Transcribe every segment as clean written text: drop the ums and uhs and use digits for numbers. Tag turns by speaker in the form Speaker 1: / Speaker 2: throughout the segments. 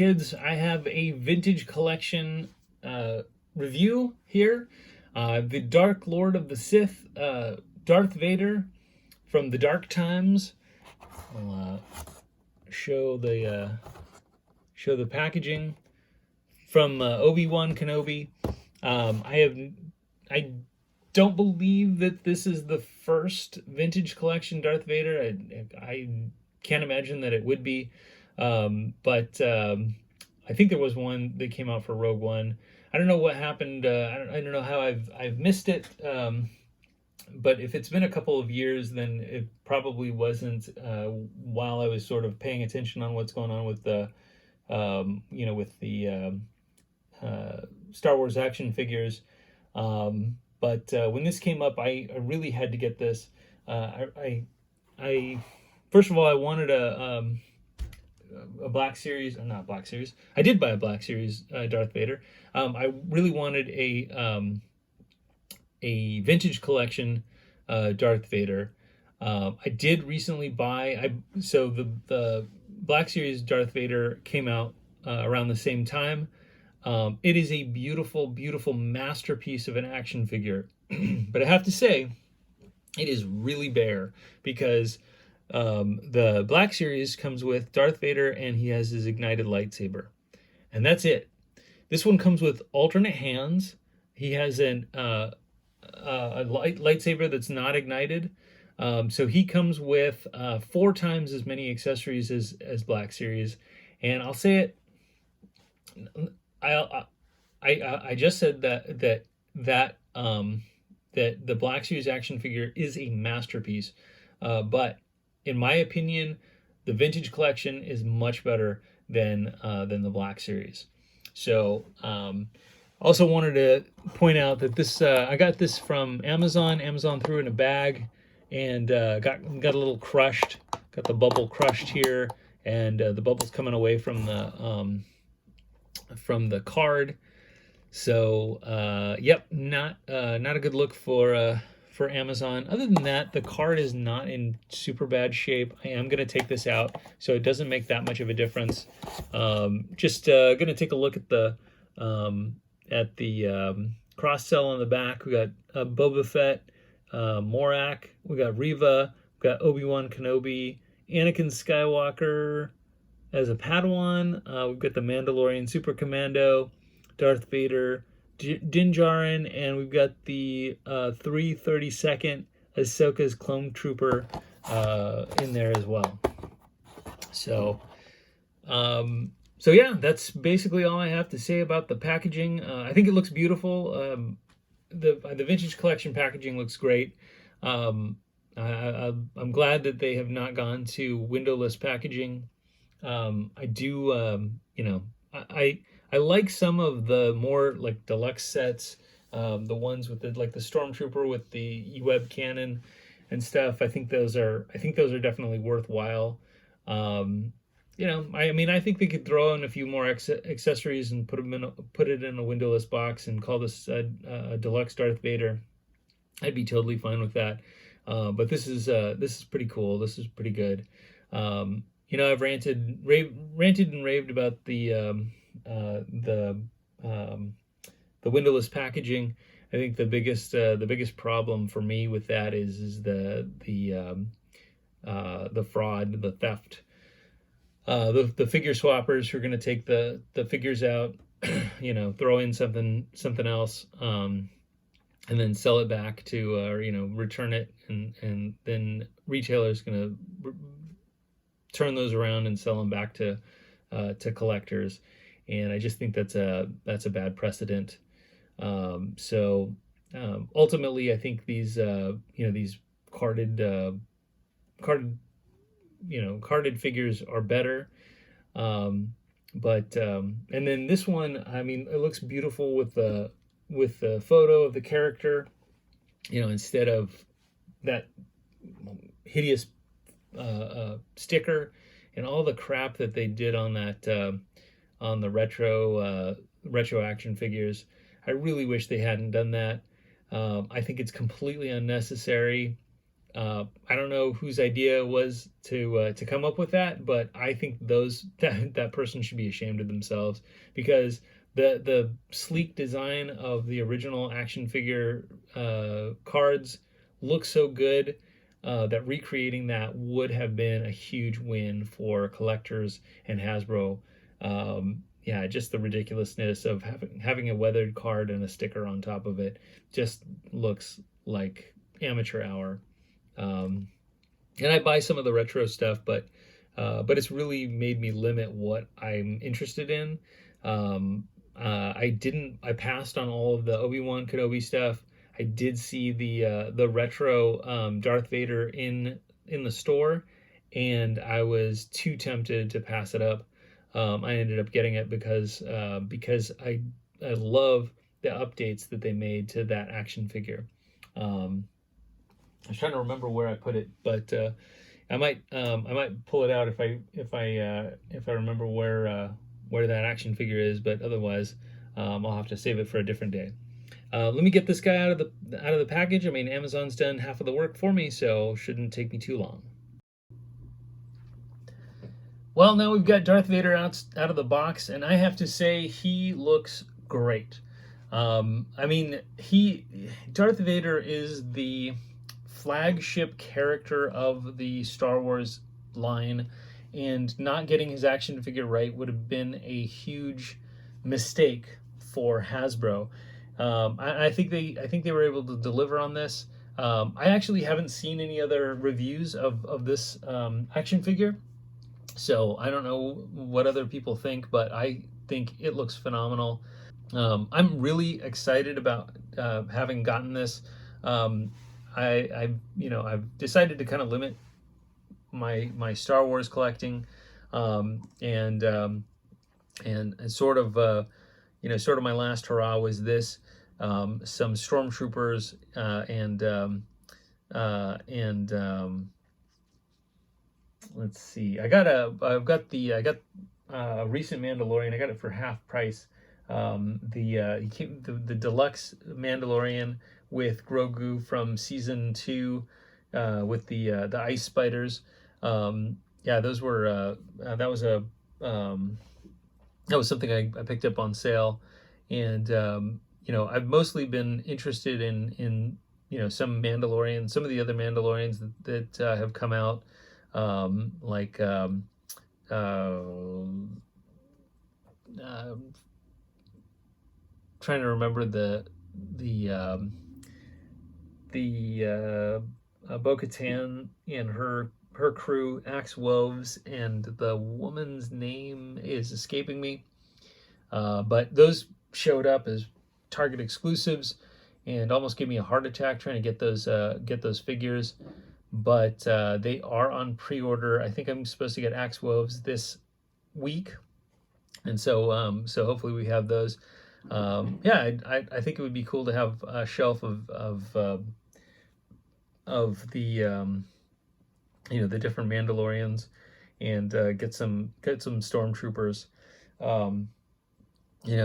Speaker 1: kids, I have a vintage collection review here. The Dark Lord of the Sith, Darth Vader from the Dark Times. I'll show the packaging from Obi-Wan Kenobi. I don't believe that this is the first vintage collection Darth Vader. I can't imagine that it would be. But I think there was one that came out for Rogue One. I don't know what happened. I don't know how I've missed it. But if it's been a couple of years, then it probably wasn't while I was sort of paying attention on what's going on with the, with the Star Wars action figures. But when this came up, I really had to get this. I first of all, I wanted a Black Series, or not Black Series. I did buy a Black Series Darth Vader. I really wanted a vintage collection Darth Vader. I did recently buy. So the Black Series Darth Vader came out around the same time. It is a beautiful, beautiful masterpiece of an action figure. But I have to say, it is really bare because the Black Series comes with Darth Vader and he has his ignited lightsaber. And that's it. This one comes with alternate hands. He has a lightsaber that's not ignited. So he comes with 4 times as many accessories as Black Series. And I'll say it, I just said that the Black Series action figure is a masterpiece, but in my opinion, the vintage collection is much better than the Black Series. So also wanted to point out that this I got this from Amazon. Amazon threw it in a bag and got a little crushed. Got the bubble crushed here, and the bubble's coming away from the card. So yep, not a good look for Amazon. Other than that, the card is not in super bad shape. I am going to take this out, so it doesn't make that much of a difference. Just going to take a look at the cross sell on the back. We got Boba Fett, Morak, we got Reva, we got Obi-Wan Kenobi, Anakin Skywalker as a Padawan. We've got the Mandalorian Super Commando, Darth Vader, Din Djarin, and we've got the 332nd Ahsoka's Clone Trooper in there as well. So yeah, that's basically all I have to say about the packaging. I think it looks beautiful. The vintage collection packaging looks great. I'm glad that they have not gone to windowless packaging. I do, I like some of the more like deluxe sets, the ones with the Stormtrooper with the E-Web cannon and stuff. I think those are definitely worthwhile. I think they could throw in a few more accessories and put it in a windowless box and call this a deluxe Darth Vader. I'd be totally fine with that. But this is pretty cool. This is pretty good. I've ranted and raved about the windowless packaging. I think the biggest problem for me with that is the fraud, the theft. The figure swappers who are going to take the figures out, throw in something else, and then sell it back to, return it, and then retailers going to turn those around and sell them back to collectors. And I just think that's a bad precedent. Ultimately, I think these carded figures are better. And then this one, I mean, it looks beautiful with the photo of the character, instead of that hideous sticker and all the crap that they did on that on the retro action figures. I really wish they hadn't done that. I think it's completely unnecessary. I don't know whose idea it was to come up with that, but I think that person should be ashamed of themselves, because the sleek design of the original action figure cards look so good, that recreating that would have been a huge win for collectors and Hasbro. Yeah, just the ridiculousness of having a weathered card and a sticker on top of it just looks like amateur hour. Um, and I buy some of the retro stuff, but it's really made me limit what I'm interested in. I passed on all of the Obi-Wan Kenobi stuff. I did see the retro Darth Vader in the store, and I was too tempted to pass it up. I ended up getting it because I love the updates that they made to that action figure. Um, I was trying to remember where I put it, but I might pull it out if I remember where that action figure is. But otherwise, I'll have to save it for a different day. Let me get this guy out of the package. I mean, Amazon's done half of the work for me, so shouldn't take me too long. Well, now we've got Darth Vader out of the box, and I have to say he looks great. I mean, Darth Vader is the flagship character of the Star Wars line, and not getting his action figure right would have been a huge mistake for Hasbro. I think they were able to deliver on this. I actually haven't seen any other reviews of this action figure, so I don't know what other people think, but I think it looks phenomenal. I'm really excited about having gotten this. I've decided to kind of limit my Star Wars collecting, and sort of sort of my last hurrah was this, some stormtroopers, and let's see. I got a recent Mandalorian. I got it for half price. The deluxe Mandalorian with Grogu from season 2, with the ice spiders. Yeah, those were that was something I picked up on sale, and I've mostly been interested in some of the other Mandalorians that have come out, like trying to remember the Bo-Katan and her crew, Axe Woves, and the woman's name is escaping me. But those showed up as Target exclusives, and almost gave me a heart attack trying to get those figures. But they are on pre-order. I think I'm supposed to get Axe Woves this week, and so hopefully we have those. Yeah, I think it would be cool to have a shelf of the the different Mandalorians, and get some stormtroopers.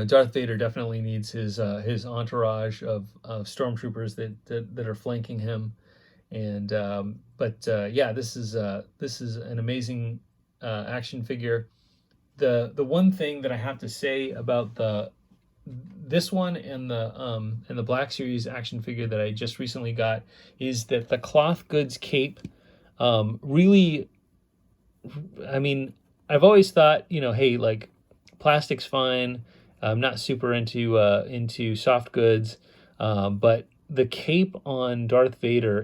Speaker 1: Darth Vader definitely needs his entourage of stormtroopers that are flanking him, and yeah, this is an amazing action figure. The one thing that I have to say about this one and the Black Series action figure that I just recently got is that the cloth goods cape, really, I mean, I've always thought, hey, like, plastic's fine. I'm not super into soft goods, but the cape on Darth Vader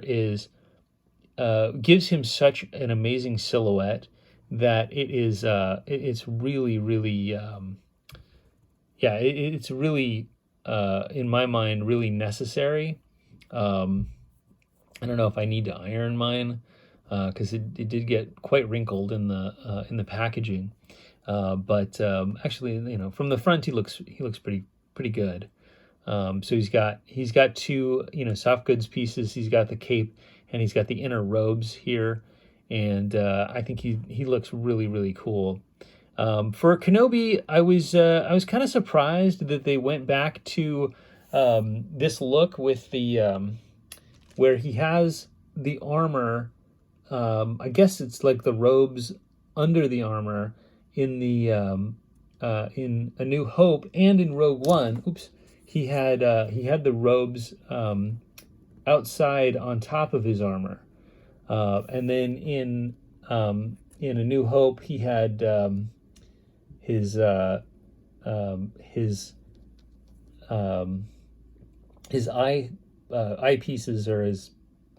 Speaker 1: gives him such an amazing silhouette that it's really, really, yeah, it's really, in my mind, really necessary. I don't know if I need to iron mine, because it did get quite wrinkled in the packaging. But actually, from the front, he looks pretty good. So he's got two soft goods pieces. He's got the cape, and he's got the inner robes here, and I think he looks really, really cool. For Kenobi, I was kind of surprised that they went back to this look with the where he has the armor, I guess it's like the robes under the armor in A New Hope and in Rogue One. Oops, he had the robes outside on top of his armor, and then in A New Hope he had his his um, his eyepieces, or his,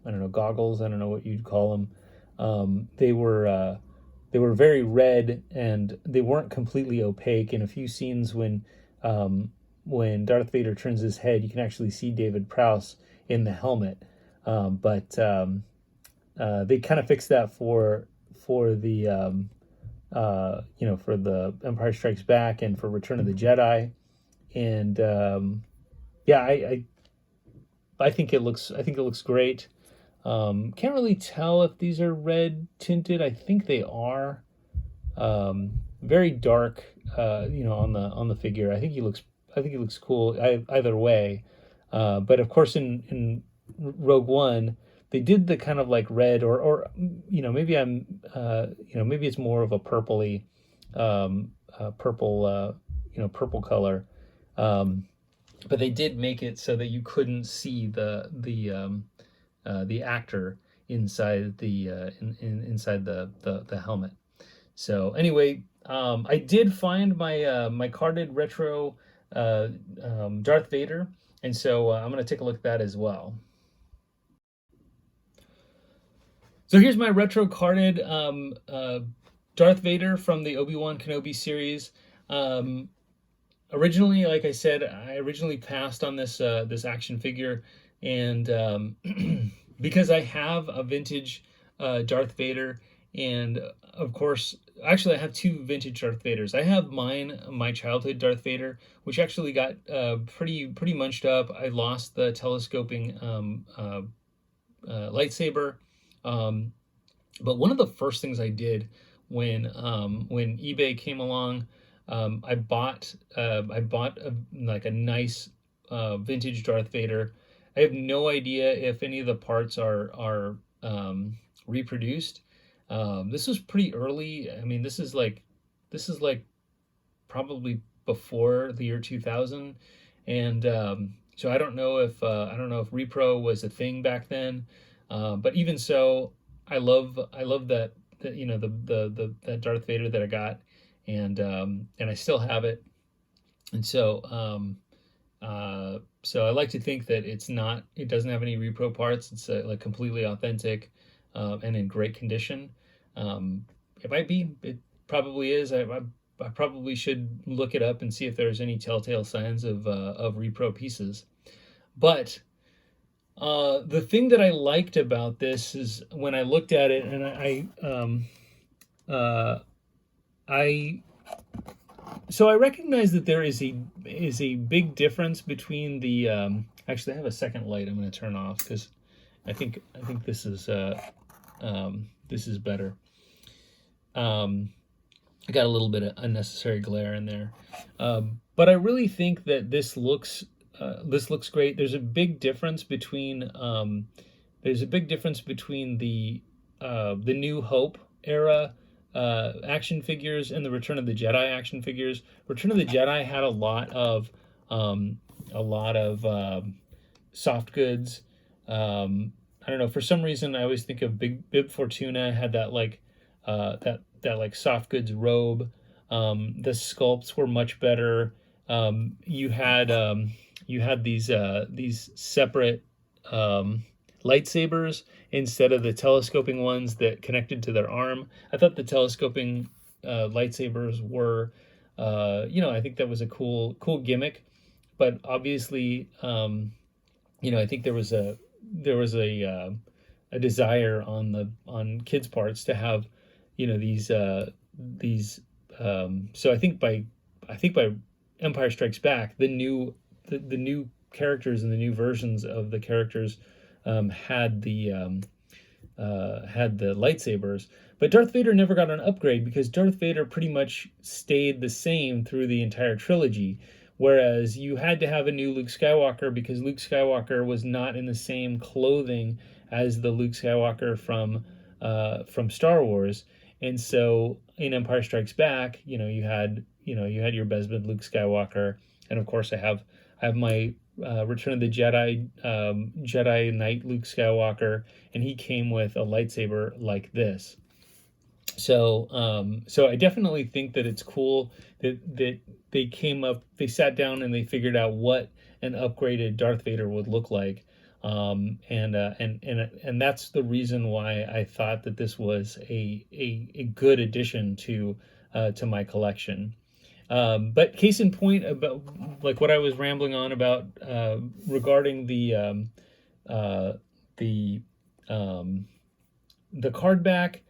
Speaker 1: I don't know, goggles. I don't know what you'd call them. They were very red, and they weren't completely opaque. In a few scenes when Darth Vader turns his head, you can actually see David Prowse in the helmet. But they kind of fixed that for the for the Empire Strikes Back and for Return of the Jedi. And yeah, I think it looks great. Can't really tell if these are red tinted. I think they are. Very dark, on the figure. I think he looks cool either way. But of course, in Rogue One, they did the kind of like red, or maybe it's more of a purpley, purple color. But they did make it so that you couldn't see the actor inside inside the helmet. So anyway, I did find my carded retro Darth Vader, and so I'm going to take a look at that as well. So here's my retro carded Darth Vader from the Obi-Wan Kenobi series. Originally, like I said, I originally passed on this action figure, and because I have a vintage Darth Vader, and of course, actually, I have two vintage Darth Vaders. I have my childhood Darth Vader, which actually got pretty munched up. I lost the telescoping lightsaber. But one of the first things I did when eBay came along, I bought like a nice vintage Darth Vader. I have no idea if any of the parts are reproduced. This was pretty early. I mean, this is like probably before the year 2000, and so I don't know if repro was a thing back then. But even so, I love that that Darth Vader that I got, and I still have it. And so I like to think that it doesn't have any repro parts. It's like completely authentic, and in great condition. It might be. It probably is. I probably should look it up and see if there's any telltale signs of repro pieces. But the thing that I liked about this is when I looked at it, and I recognize that there is a big difference between the actually I have a second light I'm going to turn off because I think this is better. I got a little bit of unnecessary glare in there, but I really think that this looks great. There's a big difference between the New Hope era action figures and the Return of the Jedi action figures. Return of the Jedi had a lot of soft goods. I don't know, for some reason I always think of Bib Fortuna had that like that like soft goods robe. The sculpts were much better. You had these separate lightsabers instead of the telescoping ones that connected to their arm. I thought the telescoping lightsabers were, I think that was a cool gimmick. But obviously, I think there was a desire on kids' parts to have, these. So I think by Empire Strikes Back, the new characters and the new versions of the characters had the lightsabers, but Darth Vader never got an upgrade because Darth Vader pretty much stayed the same through the entire trilogy. Whereas you had to have a new Luke Skywalker because Luke Skywalker was not in the same clothing as the Luke Skywalker from Star Wars. And so in Empire Strikes Back, you had your Besmed Luke Skywalker, and of course I have my Return of the Jedi Jedi Knight Luke Skywalker, and he came with a lightsaber like this. So I definitely think that it's cool that they sat down and they figured out what an upgraded Darth Vader would look like. And that's the reason why I thought that this was a good addition to my collection. But case in point, about like what I was rambling on about regarding the card back.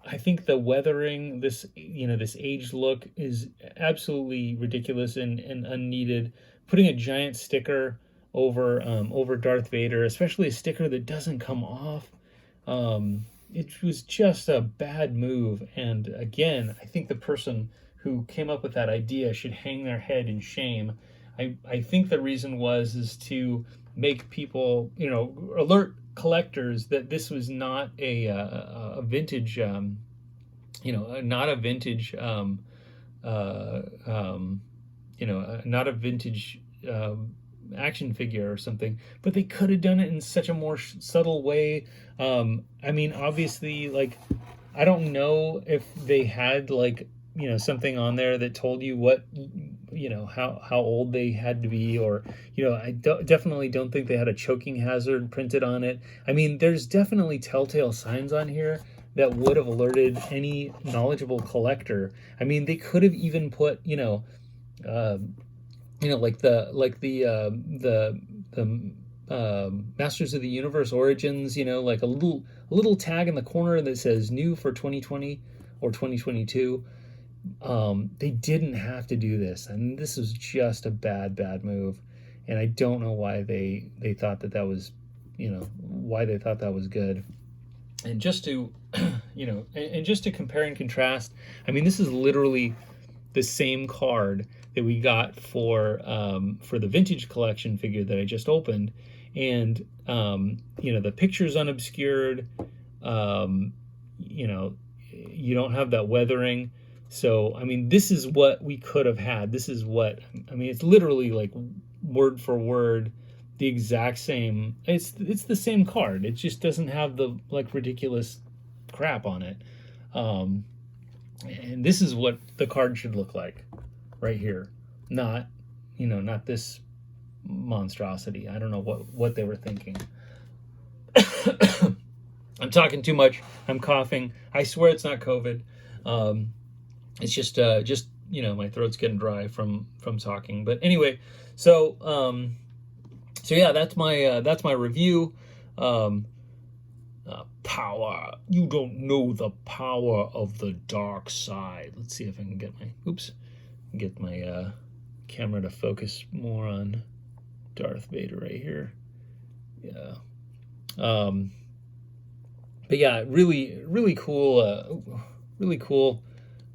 Speaker 1: I think the weathering, this aged look is absolutely ridiculous and unneeded. Putting a giant sticker over Darth Vader, especially a sticker that doesn't come off, it was just a bad move. And again, I think the person who came up with that idea should hang their head in shame. I think the reason is to make people, alert collectors that this was not a vintage, not a vintage, not a vintage action figure or something, but they could have done it in such a more subtle way. I mean, obviously, like, I don't know if they had something on there that told you what, how old they had to be, or, definitely don't think they had a choking hazard printed on it. I mean, there's definitely telltale signs on here that would have alerted any knowledgeable collector. I mean, they could have even put, like the Masters of the Universe Origins, like a little tag in the corner that says new for 2020 or 2022. They didn't have to do this, and this was just a bad move. And I don't know why they thought that was, why they thought that was good. And just to, and just to compare and contrast, I mean, this is literally the same card that we got for the vintage collection figure that I just opened, and the picture's unobscured. You don't have that weathering. So, I mean, this is what we could have had. This is what, I mean, it's literally like word for word, the exact same. It's the same card. It just doesn't have the ridiculous crap on it. And this is what the card should look like right here. Not this monstrosity. I don't know what they were thinking. I'm talking too much. I'm coughing. I swear it's not COVID. It's just my throat's getting dry from talking. But anyway, so yeah, that's my review. Power. You don't know the power of the dark side. Let's see if I can get my camera to focus more on Darth Vader right here. Yeah. But yeah, really cool. Really cool.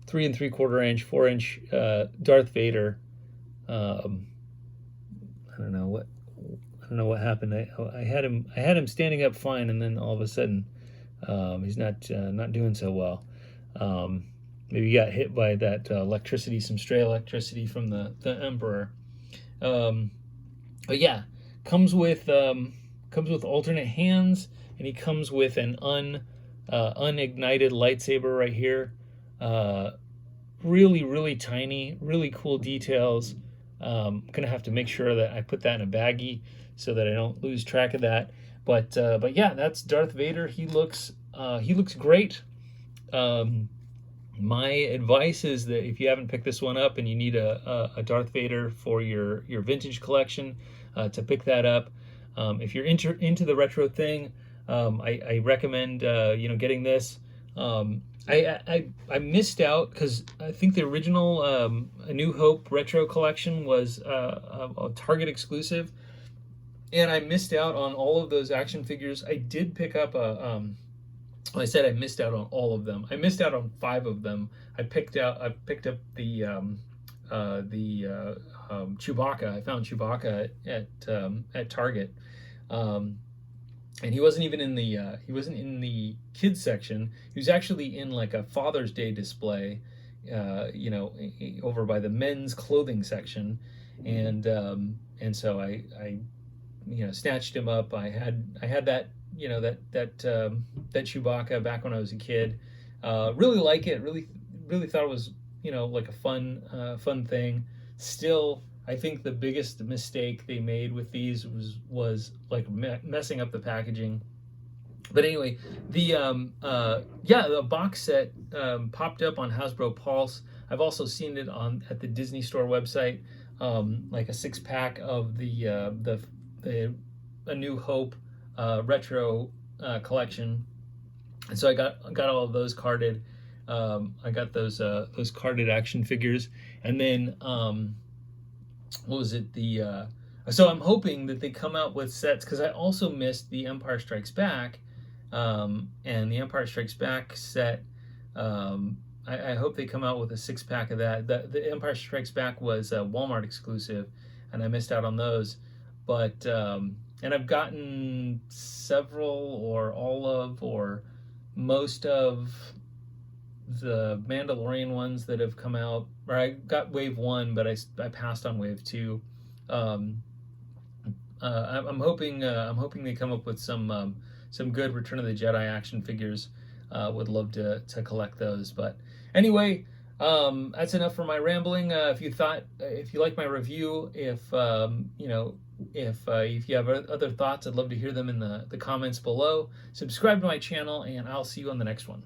Speaker 1: 3 3/4 inch, 4-inch Darth Vader. I don't know what happened. I had him standing up fine, and then all of a sudden, he's not doing so well. Maybe he got hit by that electricity, some stray electricity from the Emperor. But yeah, comes with alternate hands, and he comes with an unignited lightsaber right here. Really tiny, really cool details. I'm gonna have to make sure that I put that in a baggie so that I don't lose track of that. But yeah, that's Darth Vader. He looks great. My advice is that if you haven't picked this one up and you need a Darth Vader for your vintage collection, to pick that up. If you're into the retro thing, I recommend getting this. I missed out because I think the original A New Hope retro collection was a Target exclusive, and I missed out on all of those action figures. I did pick up I said I missed out on all of them. I missed out on 5 of them. I picked up the Chewbacca. I found Chewbacca at Target. Um, and he wasn't even in the kids section. He was actually in like a Father's Day display, over by the men's clothing section, and so I snatched him up. I had that that Chewbacca back when I was a kid. Really like it. Really thought it was like a fun thing. Still, I think the biggest mistake they made with these was like messing up the packaging. But anyway, the box set popped up on Hasbro Pulse. I've also seen it on at the Disney Store website, like a 6-pack of the A New Hope retro collection, and so I got all of those carded. I got those carded action figures, and then what was it? So I'm hoping that they come out with sets, because I also missed the Empire Strikes Back, and the Empire Strikes Back set. I hope they come out with a 6-pack of that. The Empire Strikes Back was a Walmart exclusive, and I missed out on those. But and I've gotten several or all of or most of the Mandalorian ones that have come out. Or I got Wave 1, but I passed on Wave 2. I'm hoping they come up with some good Return of the Jedi action figures. Would love to collect those. But anyway, that's enough for my rambling. If you like my review, if you have other thoughts, I'd love to hear them in the comments below. Subscribe to my channel, and I'll see you on the next one.